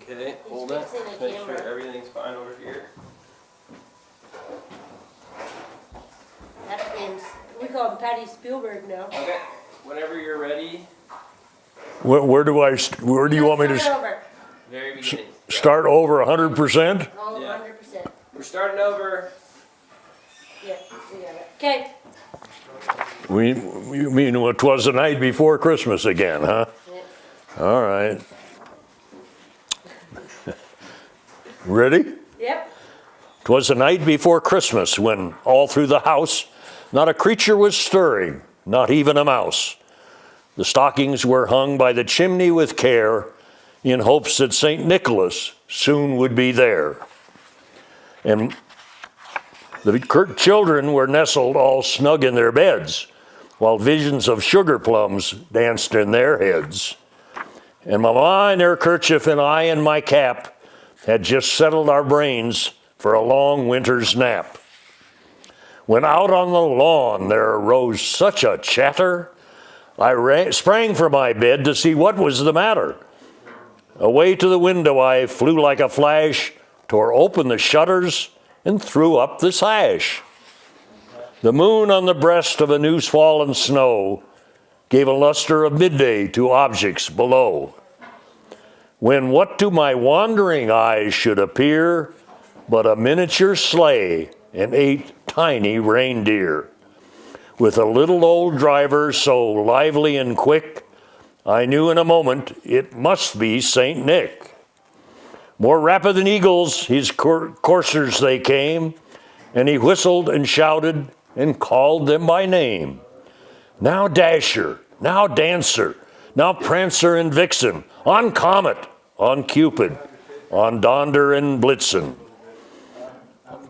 Okay, hold it. Make sure everything's fine over here. We call him Patty Spielberg now. Okay, whenever you're ready. Where do you want me to Start over. Very beginning. start over 100%? All Yeah. 100%. We're starting over. Yeah, we got it. Okay. You mean it was the night before Christmas again, huh? Yeah. All right. Ready? Yep. 'Twas the night before Christmas when all through the house not a creature was stirring, not even a mouse. The stockings were hung by the chimney with care in hopes that St. Nicholas soon would be there. And the children were nestled all snug in their beds while visions of sugar plums danced in their heads. And Mama in her kerchief and I in my cap had just settled our brains for a long winter's nap. When out on the lawn there arose such a chatter, I sprang from my bed to see what was the matter. Away to the window I flew like a flash, tore open the shutters, and threw up the sash. The moon on the breast of a new's fallen snow gave a luster of midday to objects below. When what to my wandering eyes should appear but a miniature sleigh and 8 tiny reindeer. With a little old driver so lively and quick, I knew in a moment it must be St. Nick. More rapid than eagles, his coursers they came, and he whistled and shouted and called them by name. Now Dasher, now Dancer, now Prancer and Vixen, on Comet, on Cupid, on Donder and Blitzen.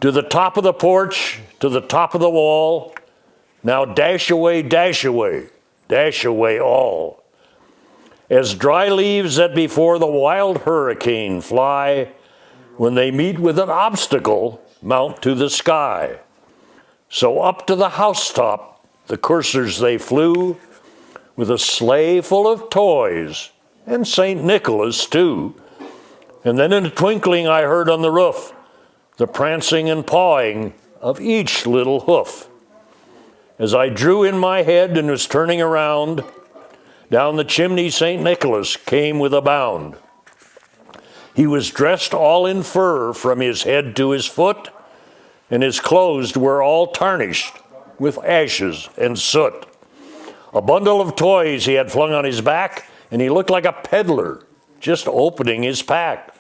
To the top of the porch, to the top of the wall, now dash away, dash away, dash away all. As dry leaves that before the wild hurricane fly, when they meet with an obstacle, mount to the sky. So up to the housetop the coursers they flew, with a sleigh full of toys, and St. Nicholas too. And then in a twinkling I heard on the roof the prancing and pawing of each little hoof. As I drew in my head and was turning around, down the chimney St. Nicholas came with a bound. He was dressed all in fur from his head to his foot, and his clothes were all tarnished with ashes and soot. A bundle of toys he had flung on his back, and he looked like a peddler just opening his pack.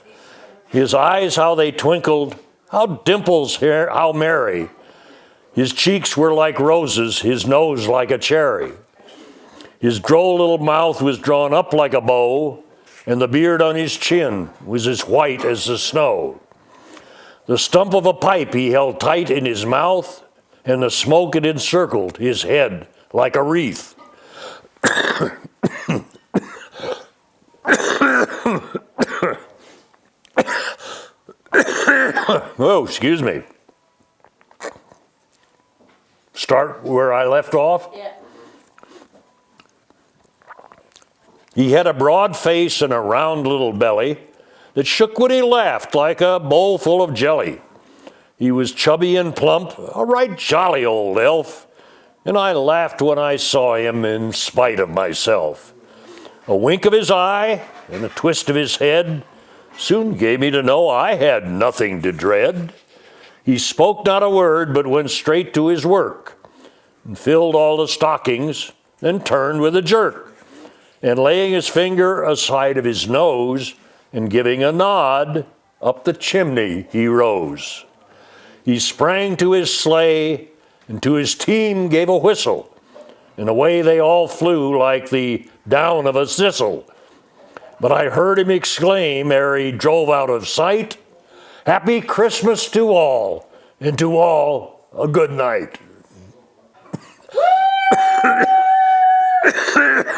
His eyes, how they twinkled, how dimples here, how merry. His cheeks were like roses, his nose like a cherry. His droll little mouth was drawn up like a bow, and the beard on his chin was as white as the snow. The stump of a pipe he held tight in his mouth, and the smoke it encircled his head like a wreath. Oh, excuse me. Start where I left off? Yeah. He had a broad face and a round little belly that shook when he laughed like a bowl full of jelly. He was chubby and plump, a right jolly old elf, and I laughed when I saw him in spite of myself. A wink of his eye and a twist of his head soon gave me to know I had nothing to dread. He spoke not a word, but went straight to his work, and filled all the stockings, then turned with a jerk, and laying his finger aside of his nose, and giving a nod, up the chimney he rose. He sprang to his sleigh, and to his team gave a whistle, and away they all flew like the down of a thistle. But I heard him exclaim ere he drove out of sight, "Happy Christmas to all, and to all a good night."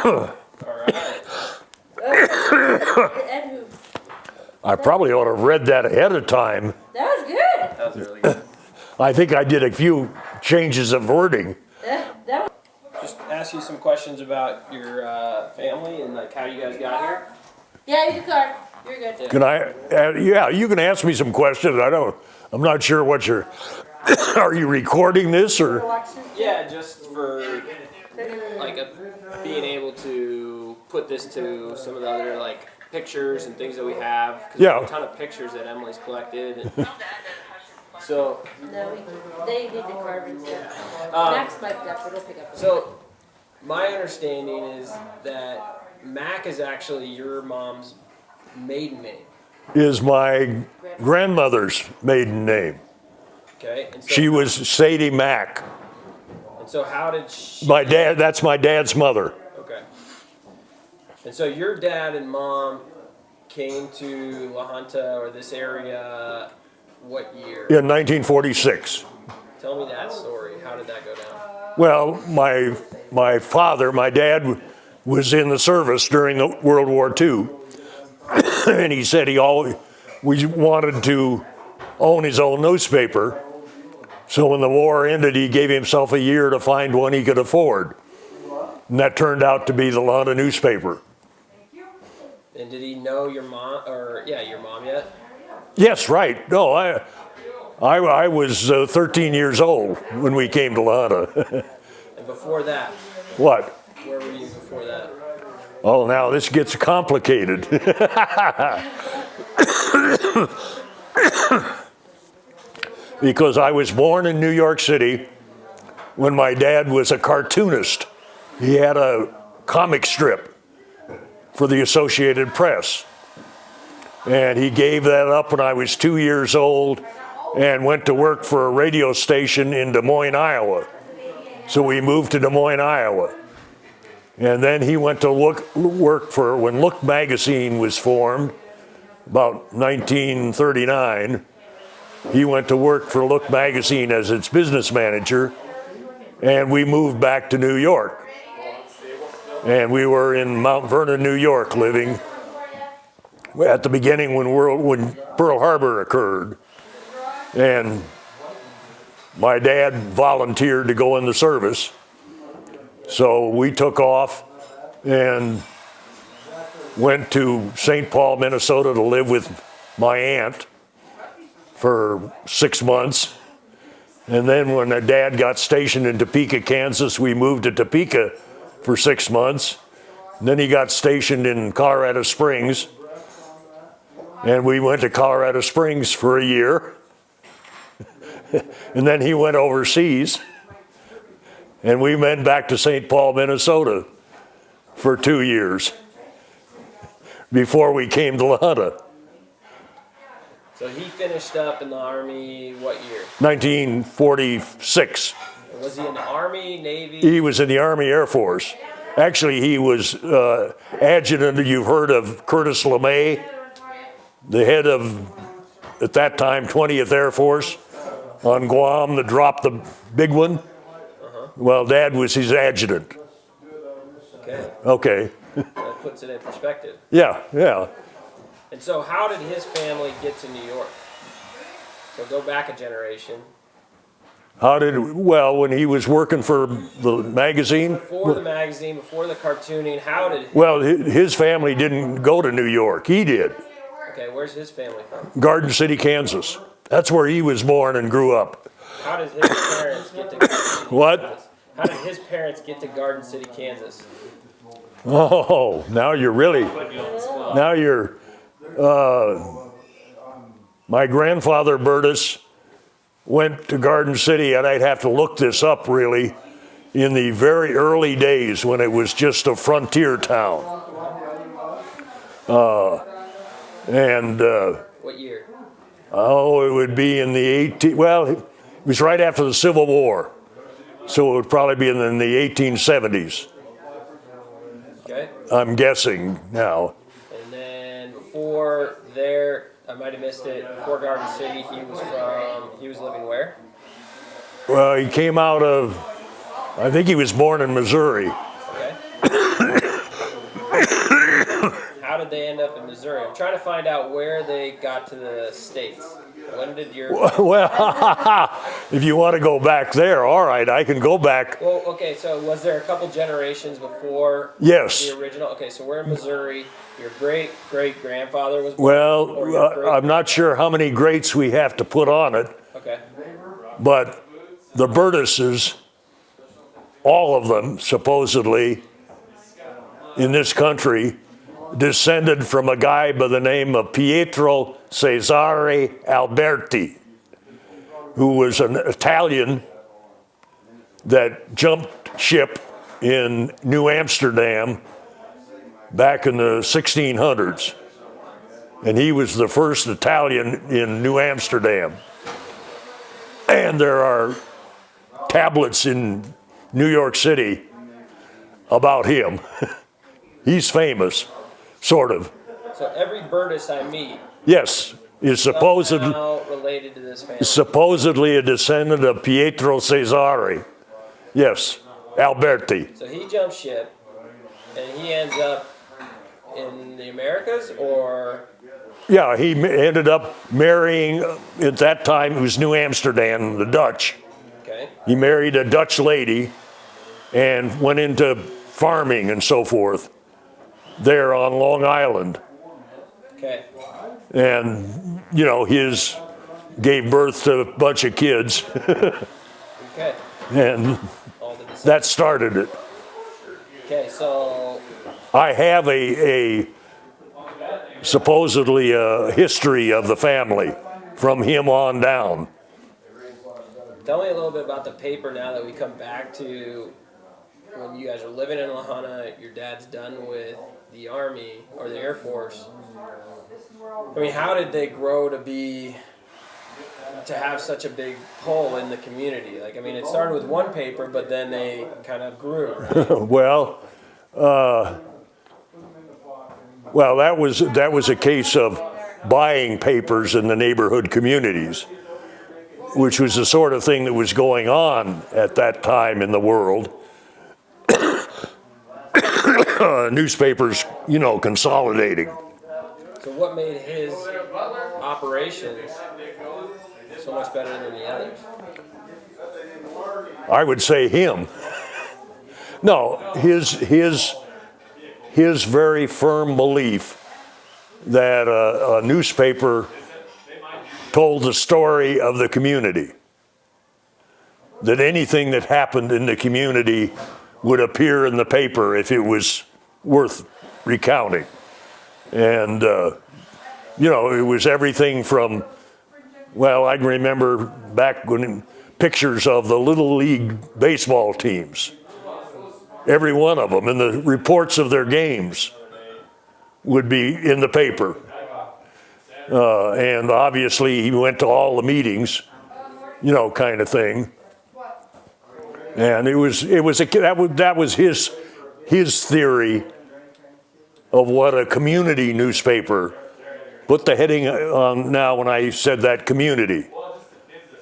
All right. Ed who? I probably ought to have read that ahead of time. That was good. That was really good. I think I did a few changes of wording. That was Just ask you some questions about your family and like how you guys got here. Yeah, you car. You're good. Can I? Yeah, you can ask me some questions. I'm not sure what you're. Are you recording this or? Watch this. Yeah, just for like being able to put this to some of the other like pictures and things that we have. 'Cause we have Yeah. a ton of pictures that Emily's collected. And so, No, they did the carving stuff. Max mic'd up, it'll pick up. so my understanding is that Mac is actually your mom's maiden name. Is my grandmother's maiden name. Okay, and so, She was Sadie Mack. And so how did she? My dad. That's my dad's mother. Okay. And so your dad and mom came to La Junta or this area what year? In 1946. Tell me that story. How did that go down? Well, my father, my dad, was in the service during the World War II, and he said he always wanted to own his own newspaper. So when the war ended, he gave himself a year to find one he could afford, and that turned out to be the Lana newspaper. And did he know your mom your mom yet? Yes, right. No, I was 13 years old when we came to Lana. And before that, What? where were you before that? Oh, now this gets complicated. Because I was born in New York City when my dad was a cartoonist. He had a comic strip for the Associated Press. And he gave that up when I was 2 years old and went to work for a radio station in Des Moines, Iowa. So we moved to Des Moines, Iowa. And then he went to work for, when Look magazine was formed, about 1939, he went to work for Look magazine as its business manager, and we moved back to New York. And we were in Mount Vernon, New York, living at the beginning when Pearl Harbor occurred. And my dad volunteered to go in the service. So we took off and went to St. Paul, Minnesota to live with my aunt for 6 months. And then when my dad got stationed in Topeka, Kansas, we moved to Topeka for 6 months. And then he got stationed in Colorado Springs. And we went to Colorado Springs for a year. And then he went overseas. And we went back to St. Paul, Minnesota for 2 years before we came to La Junta. So he finished up in the Army what year? 1946. Was he in the Army, Navy? He was in the Army Air Force. Actually, he was adjutant. You've heard of Curtis LeMay, the head of, at that time, 20th Air Force on Guam that dropped the big one. Well, Dad was his adjutant. Okay, Okay. that puts it in perspective. Yeah, yeah. And so how did his family get to New York? So go back a generation. Well, when he was working for the magazine, Before the magazine, before the cartooning, how did, well, his family didn't go to New York. He did. okay, where's his family from? Garden City, Kansas. That's where he was born and grew up. How did his parents get to Garden City, What? Kansas? How did his parents get to Garden City, Kansas? Oh, now you're really, now you're, my grandfather Burtis went to Garden City, and I'd have to look this up really, in the very early days when it was just a frontier town. What year? Oh, it would be in the well, it was right after the Civil War. So it would probably be in the 1870s, Okay. I'm guessing now. And then before there, I might have missed it, before Garden City, he was living where? Well, he came out of, I think he was born in Missouri. Okay. How did they end up in Missouri? I'm trying to find out where they got to the States. When did your... Well, if you want to go back there, all right, I can go back. Well, okay, so was there a couple generations before Yes. the original? Okay, so we're in Missouri. Your great-great-grandfather was born? Or your Well, I'm not sure how many greats we have to put on it, Okay. but the Burtisses, all of them supposedly in this country, descended from a guy by the name of Pietro Cesare Alberti, who was an Italian that jumped ship in New Amsterdam back in the 1600s. And he was the first Italian in New Amsterdam. And there are tablets in New York City about him. He's famous, sort of. So every Burtis I meet Yes, is supposedly somehow related to this family. supposedly a descendant of Pietro Cesare. Yes, Alberti. So he jumps ship, and he ends up in the Americas, or... Yeah, he ended up marrying, at that time it was New Amsterdam, the Dutch. Okay. He married a Dutch lady and went into farming and so forth there on Long Island. Okay. And, you know, his gave birth to a bunch of kids Okay. and All the descendants. that started it. Okay, so... I have a supposedly a history of the family from him on down. Tell me a little bit about the paper now that we come back to when you guys are living in La Junta, your dad's done with the Army or the Air Force. I mean, how did they grow to have such a big pull in the community? Like, I mean, it started with one paper, but then they kind of grew, right? Well, that was a case of buying papers in the neighborhood communities, which was the sort of thing that was going on at that time in the world. Newspapers, you know, consolidating. So what made his operation so much better than the others? I would say him. No, his very firm belief that a newspaper told the story of the community, that anything that happened in the community would appear in the paper if it was worth recounting. And, you know, it was everything from, well, I can remember back when pictures of the Little League baseball teams, every one of them, and the reports of their games would be in the paper. And obviously he went to all the meetings, you know, kind of thing. And that was his theory of what a community newspaper, put the heading on now when I said that, community,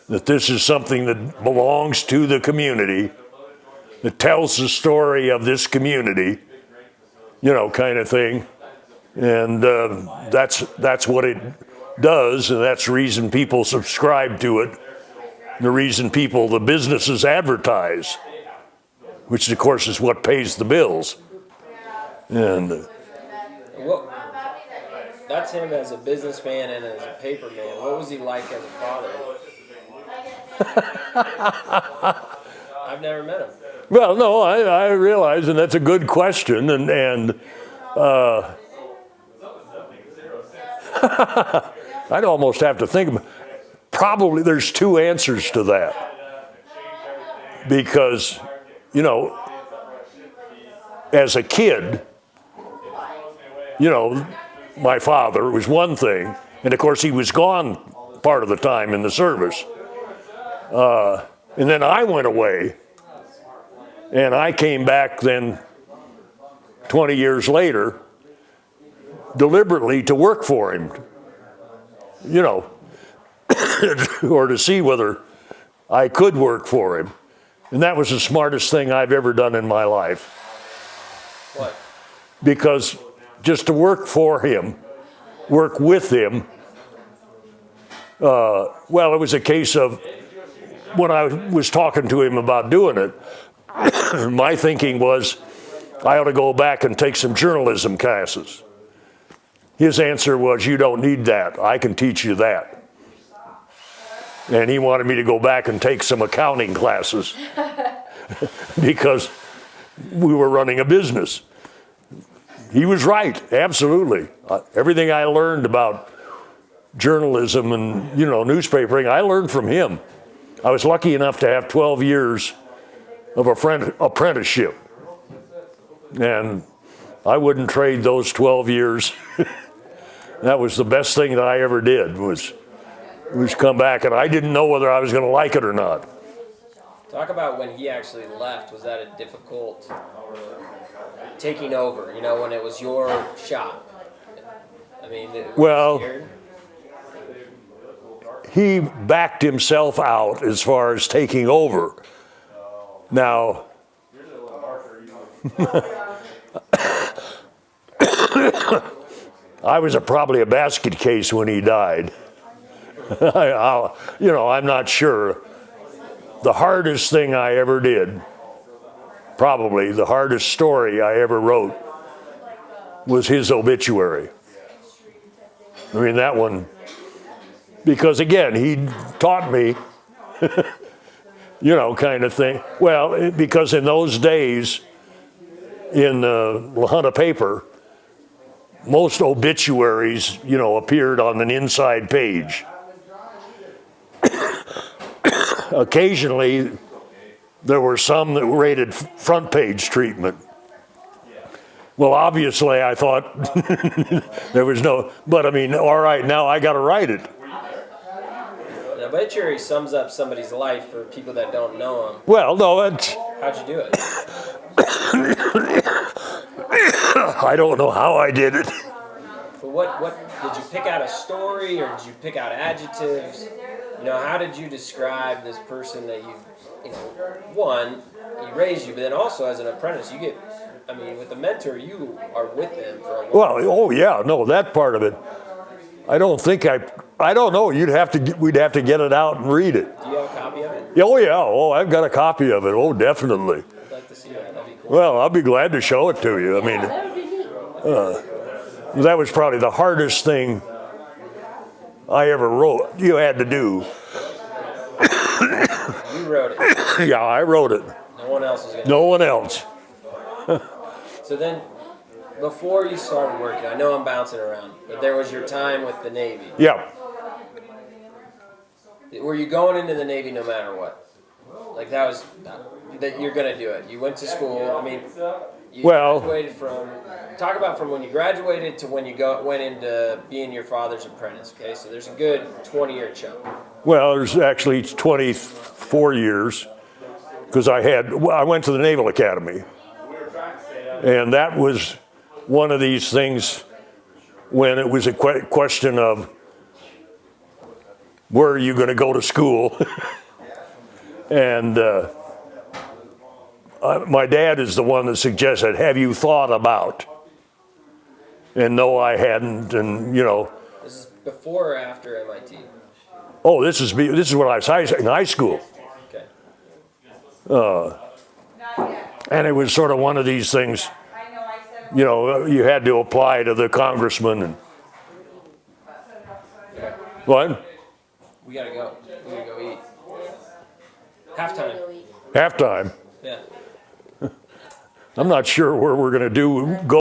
that this is something that belongs to the community, that tells the story of this community, you know, kind of thing. And that's what it does, and that's the reason people subscribe to it, the reason the businesses advertise, which of course is what pays the bills. And Well, that's him as a businessman and as a paper man. What was he like as a father? I've never met him. well, no, I realize, and that's a good question, and I'd almost have to think about, probably there's two answers to that. Because, you know, as a kid, you know, my father was one thing, and of course he was gone part of the time in the service. And then I went away, and I came back then 20 years later, deliberately to work for him, you know, or to see whether I could work for him. And that was the smartest thing I've ever done in my life. What? Because just to work for him, work with him, Well, it was a case of when I was talking to him about doing it, my thinking was I ought to go back and take some journalism classes. His answer was, you don't need that. I can teach you that. And he wanted me to go back and take some accounting classes because we were running a business. He was right, absolutely. Everything I learned about journalism and, newspapering, I learned from him. I was lucky enough to have 12 years of apprenticeship. And I wouldn't trade those 12 years. That was the best thing that I ever did was come back, and I didn't know whether I was going to like it or not. Talk about when he actually left. Was that a difficult taking over, when it was your shop? I mean, well, scared? He backed himself out as far as taking over. Now, I was probably a basket case when he died. I'm not sure. The hardest thing I ever did, probably the hardest story I ever wrote, was his obituary. I mean, that one, because again, he taught me, kind of thing. Well, because in those days, in the La Junta paper, most obituaries, appeared on an inside page. Occasionally, there were some that rated front page treatment. Well, obviously, I thought there was no, but I mean, all right, now I got to write it. The obituary sums up somebody's life for people that don't know him. Well, no, it's. How'd you do it? I don't know how I did it. But what did you pick out a story, or did you pick out adjectives? How did you describe this person that one, he raised you, but then also as an apprentice, you get, with the mentor, you are with them for a while. Well, oh yeah, no, that part of it. I don't know. We'd have to get it out and read it. Do you have a copy of it? Oh yeah. Oh, I've got a copy of it. Oh, definitely. I'd like to see that. That'd be cool. Well, I'll be glad to show it to you. That would be neat. That was probably the hardest thing I ever wrote. You had to do. You wrote it. Yeah, I wrote it. No one else is going to. No one else. So then, before you started working, I know I'm bouncing around, but there was your time with the Navy. Yeah. Were you going into the Navy no matter what? Like that you're going to do it. You went to school. You graduated from. Talk about from when you graduated to when you went into being your father's apprentice. Okay, so there's a good 20-year chunk. Well, there's actually 24 years because I went to the Naval Academy, and that was one of these things when it was a question of where are you going to go to school, and my dad is the one that suggested, have you thought about? And no, I hadn't, and This is before or after MIT? Oh, this is when I was in high school. Okay. And it was sort of one of these things, you had to apply to the congressman. And what? We gotta go. We gotta go eat. Halftime. Halftime. Yeah. I'm not sure where we're going to go.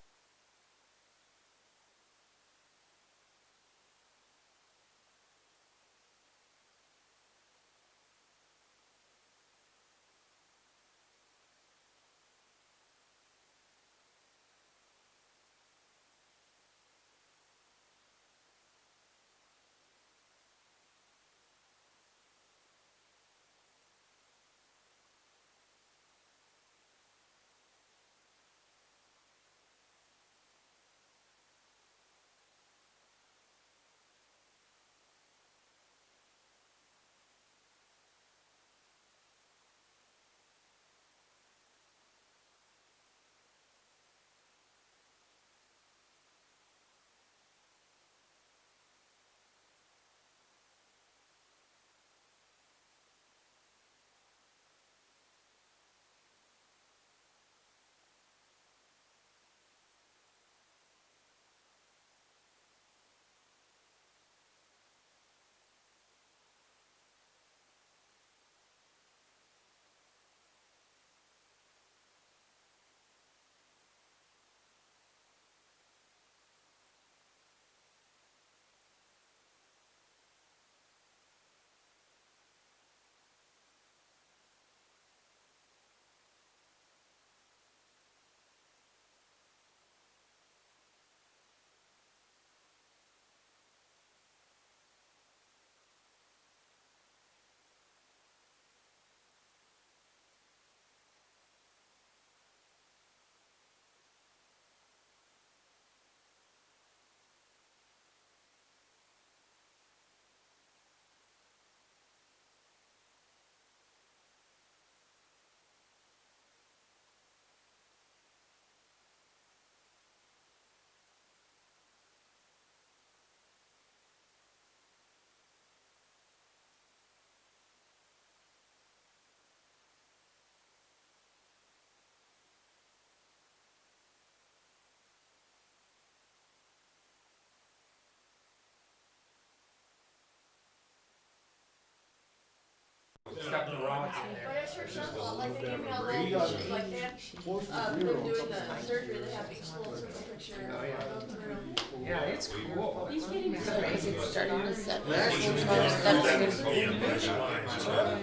stuck the rods in there. But it sure sounds a lot like they gave me a little, like they had, them doing the surgery, they have each little circle picture of the room. Yeah, it's cool. He's getting It's so amazing. it's starting to set.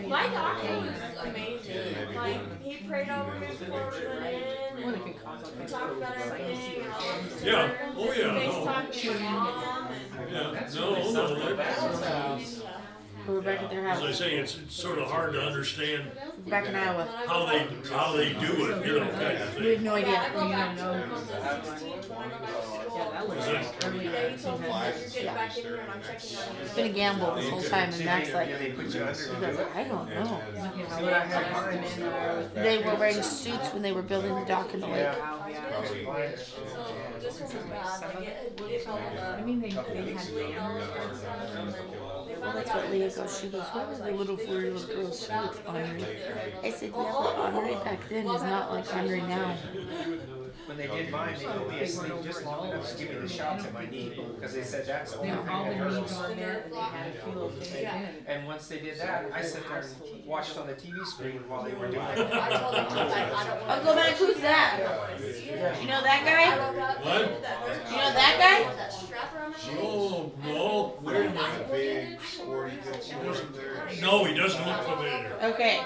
My doctor was amazing, like, he prayed over me before we went in, and we talked about everything, and all this. Yeah. Oh, yeah, no. FaceTimed with my mom, and. Yeah, no, We're back at their as I house. say, it's sort of hard to understand Back in Iowa. how they do it, you know, kind of We have thing. no Yeah, I idea. go back to when I was 16, when I go back to school. Yeah, he told me that you're getting back in here and I'm checking on you. It's been a gamble this whole time, and Max like, Yeah, they put you under. he goes, I don't know. See what I had mine. They were wearing suits when they were building the dock in the lake. So this one was bad, like it fell in the. I mean, they had banners. Well, that's what Leah goes. She goes, what was the little 4-year-old girl's suit, Henri? I said, yeah, but Henri back then is not like Henri now. When they did mine, they put me asleep just long enough to give me the shots at my knee, because they said that's the They only were thing all that the needs hurts. on there, and they had a few little things in. And once they did that, I sat there and watched on the TV screen while they were doing I it. told him, I don't want. Uncle Mac, who's that? You know that guy? What? You know that guy? That strap around my neck. Oh, no, wait a minute. Big, sporty, good solution there. No, he doesn't look familiar. Okay.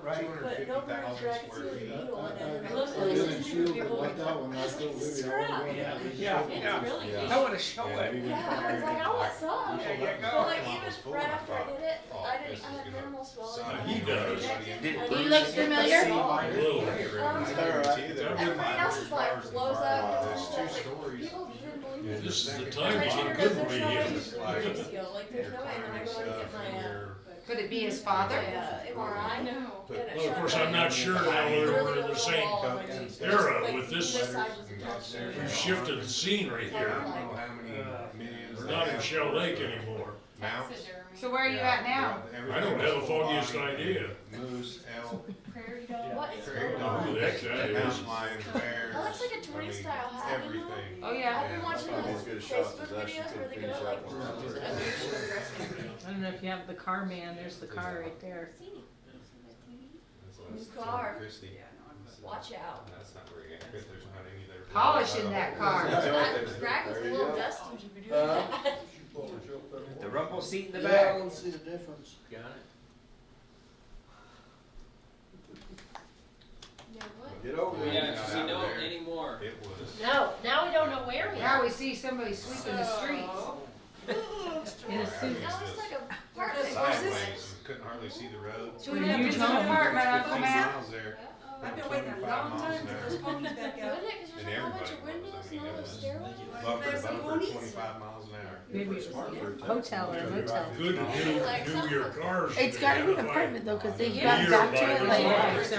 Right. But no furniture, I could see a needle in it. I didn't shoot, but like that one, I still live, I wanna go down. Yeah. I want to show it. Yeah, I was like, oh, it sucks. There you But go. like even right after I did it, I had minimal swelling. He does. He looks familiar? See, mine- Everybody else is like blows up. There's two Like, stories. people didn't believe me. This is the My time when trainer it goes, couldn't there's be no way him. he's doing PCO. Like there's no way. And I go and get my Could it be his father? MRI. No. Well, of course, I'm not sure now whether we're in the same era with this. We've shifted the scenery here. We're not in Shell Lake anymore. Mounts. So where are you at now? I don't have the foggiest idea. Moose, elk, What? prairie Who dog, the heck that is? mountain lions, bears. That looks like a tourist style hat. You know? Everything. Oh, yeah. I've been watching those Facebook videos where they go like. I don't know if you have the car man, there's the car right there. New car. Christie. Watch out. That's not where you're gonna fit. There's not any there. Polishing that car. That drag was a little dusty. Would you be doing that? The rumple seat in the Yeah, I back. don't see the difference. Got it. Yeah, what? Get over there. Yeah, does he know anymore? It was. No, now we don't know where he Now we see somebody sweeping the streets in a suit. That looks like a apartment. Sideways, and couldn't hardly see the road. So we have a huge home apartment, Uncle 20 Matt. miles there. I've been waiting a 25 long miles time an for hour. those ponies back Wouldn't out. it? Because And there's a whole bunch of everybody windows was. I and mean, all it those was stairwells. bumper to There's some bumper, ponies? 25 miles an hour. Maybe it was a hotel or a motel. Good to do your cars. It's gotta be an apartment though, cause they got Year back to by it year. like,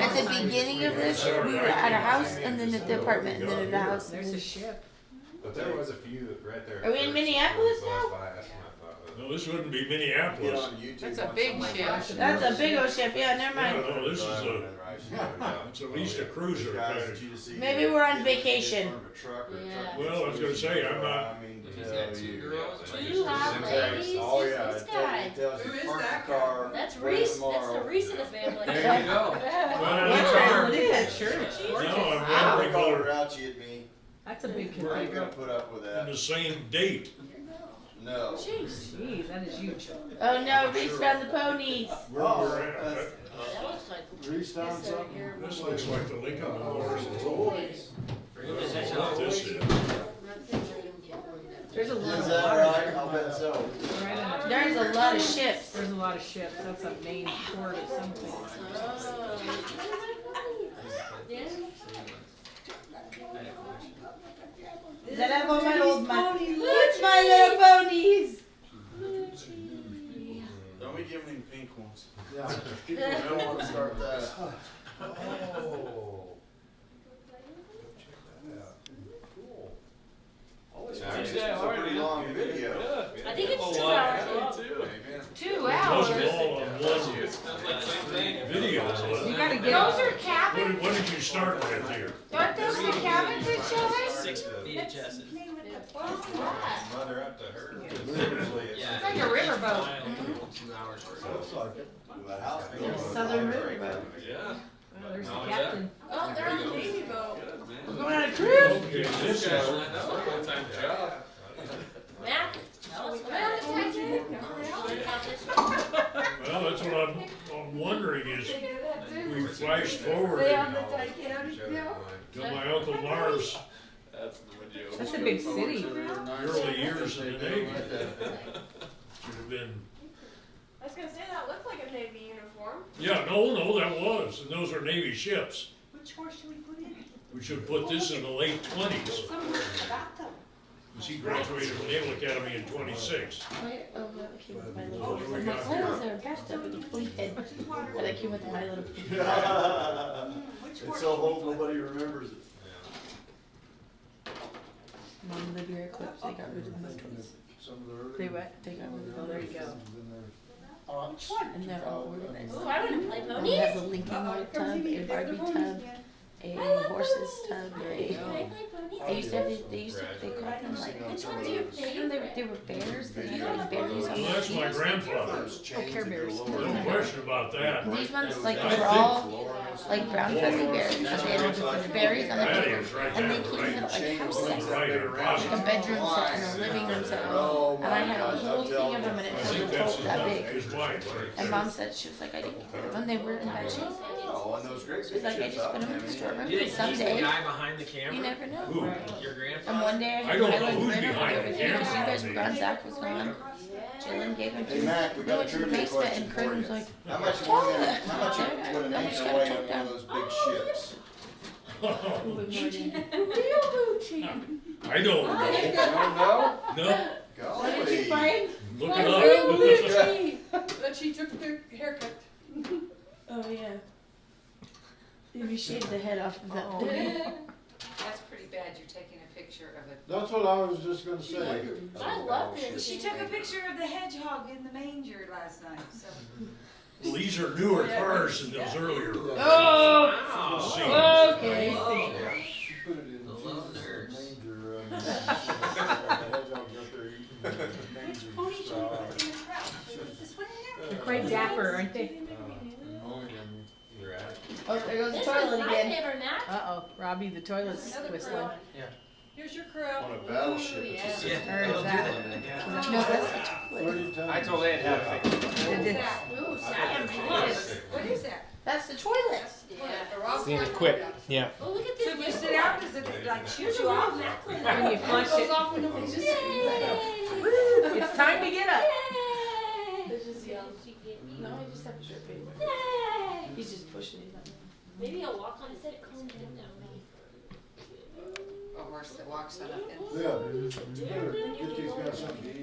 at the beginning of this, we were at a house and then at the apartment and then at a house. There's a ship. But there was a few right there. Are we in Minneapolis now? No, this wouldn't be Minneapolis. That's a big ship. That's a big old ship, yeah, never Yeah, mind. no, this is it's at least a cruiser kind of. Maybe we're on vacation. Well, I was gonna say, I'm not, He's got 2 girls. Two hot ladies, Oh, who's yeah, this it guy? tells you Who is park that the car. That's wait Reese. That's the tomorrow. Reese of the family. There you go. well, It is. Sure. no, I'm They wondering call her whether Grouchy at me. That's a big I ain't gonna cathedral. put up with in that. the same date. No. Jeez, that is huge. Oh no, Reese found the ponies. Where we're at. That looks like. Reese found something. This looks like the Lincoln Memorial. What this is. There's a lot Is of that water right? there. I'll bet so. Right in it. There's a lot of ships. There's a lot of ships. That's a main port of something. Is that up on my old It's my little ponies. Don't be giving him pink ones. Yeah, people don't wanna start that. Oh. It's a pretty long video. I think it's 2 hours. Amen. 2 It hours. wasn't all on one video, was You it? gotta get. Those are cabins. What did you start with here? Aren't those the cabins that show us? 6 VHSs. What is that? Mother up to her. Literally, it's Yeah. It's like a riverboat. 2 hours for it. Looks like it. There's Southern Riverboat. Oh, there's the captain. Oh, they're on the Navy boat. We're going on a cruise. Okay, this hour. Matt, tell us about the Titanic. Well, that's what I'm wondering is, we flashed forward to my Uncle Marv's That's a big city. early years in the Navy. Should have been, I was gonna say that looked like a Navy uniform. yeah, no, that was, and those are Navy ships. Which horse should we put in? We should have put this in the late 20s. Because he graduated from Naval Academy in 26. Oh, that came with My Little Pony. I'm like, why is there a bathtub with a twink head? Or that came with My Little Pony. It's so old, nobody remembers it. Mom and Libby are clips. They got rid of the toys. Some of the early. They what? They got rid of Oh, the there you toys. go. In there. Which one? And they're all organized. Ooh, I wanna play It ponies. has a Lincoln White tub, a Barbie tub, a horse's tub, Can I play ponies? they used to have, they called them like, Which ones are your favorite? they were bears, they had like berries on Well, their that's my cheeks. grandfather's. Oh, Care Bears. No question about that. And these ones, like, they were all like brown fuzzy berries, but they had the berries on the That paper. is right And there, they came right? in like house sets, Right, like a right. bedroom set and a living room set. And I had a whole thing of them and it I filled think the that's tote that big. his wife, right? And Mom said, she was like, I didn't get them when they were in bad shape. She was like, I just put them in the storeroom, Do you but think he's the someday, guy behind the you camera? never know. Who? Your And grandfather? one day I I had don't know Highland who's Brenner behind over the here because you camera. guys were gone, Zach was gone. Jalen gave him to Hey, me. Mac, we We got a went to the trivia basement question and for Craig you. was like, How much would an How much anchor gotta weigh choke on one down? of those big ships? "Ooh, we're Morty." I don't know. You don't know? No, What did you find? look it up. That she took the haircut. Oh yeah. Maybe shaved the head off of that Oh. pony. That's pretty bad, you're taking a picture of it. That's what I was just gonna say. I love this. She took a picture of the hedgehog in the manger last night, so. Well, these are newer cars than those earlier. Oh, scenes. okay. She put it in The love Jesus' nerds. manger, hedgehogs up there eating manger Pony should straw. put in the crowd. This one here? They're quite dapper, aren't they? Oh, there goes the This toilet one's my again. favorite, Matt. Uh-oh, Robbie the toilet's whistling. Here's your crew. On a battleship, it's a Yeah. city. Yeah, Or is it'll do that- that. Yeah. No, that's the toilet. 30 tons. I told Ed how to fix it. Did it- Ooh, Sam, yes. What is that? That's the toilet. Seeing it quick. Yeah. Oh, look at So this. if you sit down, does it like shoot you off? When you flush it, Yay! it's time to get up. This is yellow. No, I just have to drip it. Yay! He's just pushing it. Maybe I'll walk on his head. Calm down now. A horse that walks on a fence. Yeah, you better get these guys something to eat.